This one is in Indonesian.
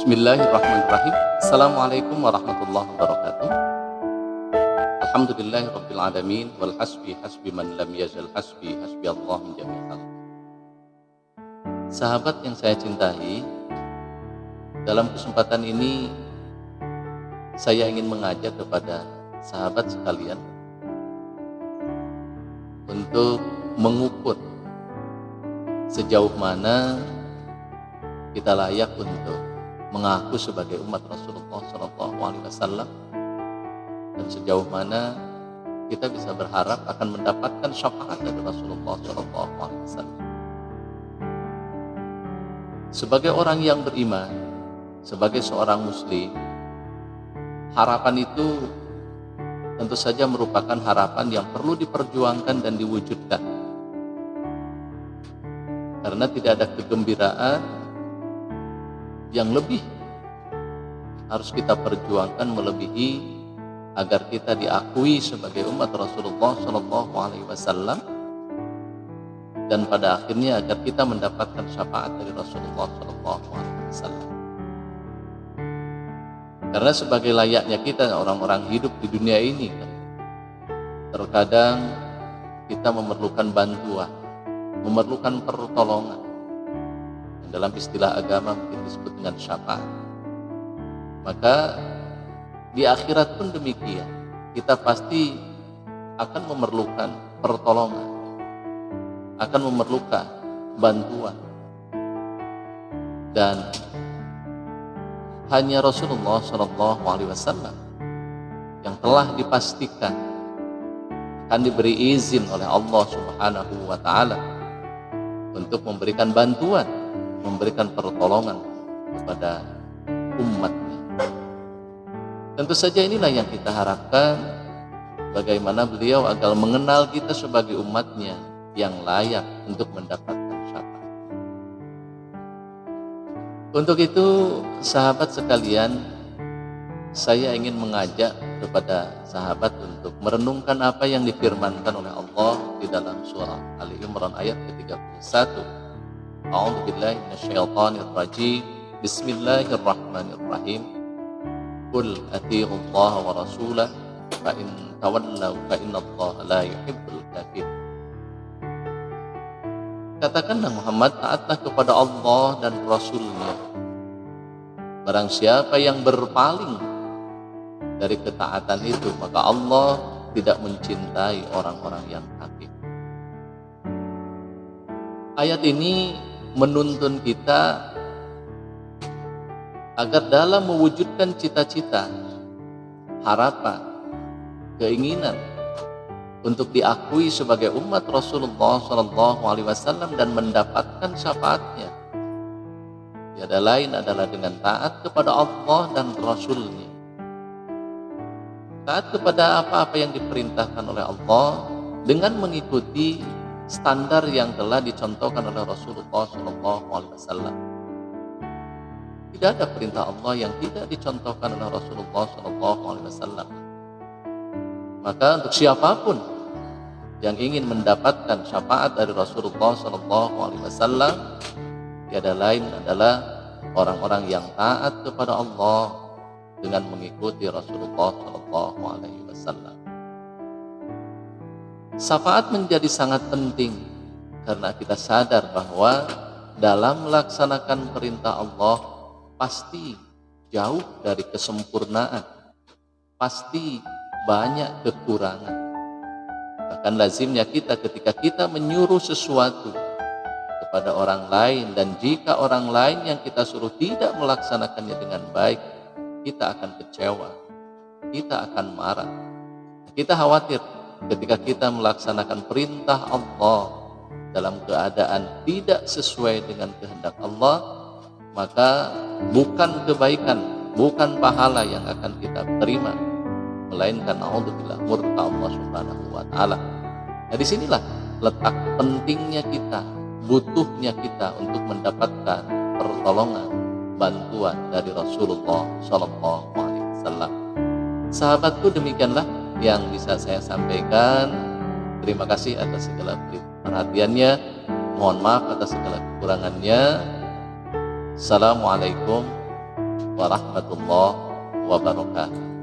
Bismillahirrahmanirrahim. Assalamualaikum warahmatullahi wabarakatuh. Alhamdulillahi rabbil alamin wal hasbi man lam yazal hasbi Allah min jami'al. Sahabat yang saya cintai, dalam kesempatan ini saya ingin mengajak kepada sahabat sekalian untuk mengukur sejauh mana kita layak untuk mengaku sebagai umat Rasulullah SAW, dan sejauh mana kita bisa berharap akan mendapatkan syafaat dari Rasulullah SAW. Sebagai orang yang beriman, sebagai seorang muslim, harapan itu tentu saja merupakan harapan yang perlu diperjuangkan dan diwujudkan, karena tidak ada kegembiraan yang lebih harus kita perjuangkan melebihi agar kita diakui sebagai umat Rasulullah SAW, dan pada akhirnya agar kita mendapatkan syafaat dari Rasulullah SAW. Karena sebagai layaknya kita orang-orang hidup di dunia ini, terkadang kita memerlukan bantuan, memerlukan pertolongan. Dalam istilah agama mungkin disebut dengan syafaat. Maka di akhirat pun demikian, kita pasti akan memerlukan pertolongan, akan memerlukan bantuan, dan hanya Rasulullah SAW yang telah dipastikan akan diberi izin oleh Allah Subhanahu wa Ta'ala untuk memberikan bantuan, memberikan pertolongan kepada umatnya. Tentu saja inilah yang kita harapkan, bagaimana beliau agar mengenal kita sebagai umatnya yang layak untuk mendapatkan syafaat. Untuk itu, sahabat sekalian, saya ingin mengajak kepada sahabat untuk merenungkan apa yang difirmankan oleh Allah di dalam surah Ali Imran ayat ke-31. A'udzubillahi minasyaitonir rajim. Bismillahirrahmanirrahim. Qul atii'ullaha wa rasulahu fa in tawallaw fa innallaha la yuhibbul kafirin. Katakanlah Muhammad, taatlah kepada Allah dan Rasulnya. Barang siapa yang berpaling dari ketaatan itu, maka Allah tidak mencintai orang-orang yang kafir. Ayat ini menuntun kita agar dalam mewujudkan cita-cita, harapan, keinginan untuk diakui sebagai umat Rasulullah SAW dan mendapatkan syafaatnya, tiada lain adalah dengan taat kepada Allah dan Rasulnya. Taat kepada apa-apa yang diperintahkan oleh Allah dengan mengikuti standar yang telah dicontohkan oleh Rasulullah SAW. Tidak ada perintah Allah yang tidak dicontohkan oleh Rasulullah SAW. Maka untuk siapapun yang ingin mendapatkan syafaat dari Rasulullah SAW, tiada lain adalah orang-orang yang taat kepada Allah dengan mengikuti Rasulullah SAW. Syafaat menjadi sangat penting karena kita sadar bahwa dalam melaksanakan perintah Allah pasti jauh dari kesempurnaan, pasti banyak kekurangan. Bahkan lazimnya kita ketika kita menyuruh sesuatu kepada orang lain, dan jika orang lain yang kita suruh tidak melaksanakannya dengan baik, kita akan kecewa, kita akan marah. Kita khawatir ketika kita melaksanakan perintah Allah dalam keadaan tidak sesuai dengan kehendak Allah, maka bukan kebaikan, bukan pahala yang akan kita terima, melainkan naudzubillah murka Allah Subhanahu wa Ta'ala. Nah, disinilah letak pentingnya kita, butuhnya kita untuk mendapatkan pertolongan, bantuan dari Rasulullah SAW. Sahabatku, demikianlah yang bisa saya sampaikan. Terima kasih atas segala perhatiannya. Mohon maaf atas segala kekurangannya. Assalamualaikum warahmatullahi wabarakatuh.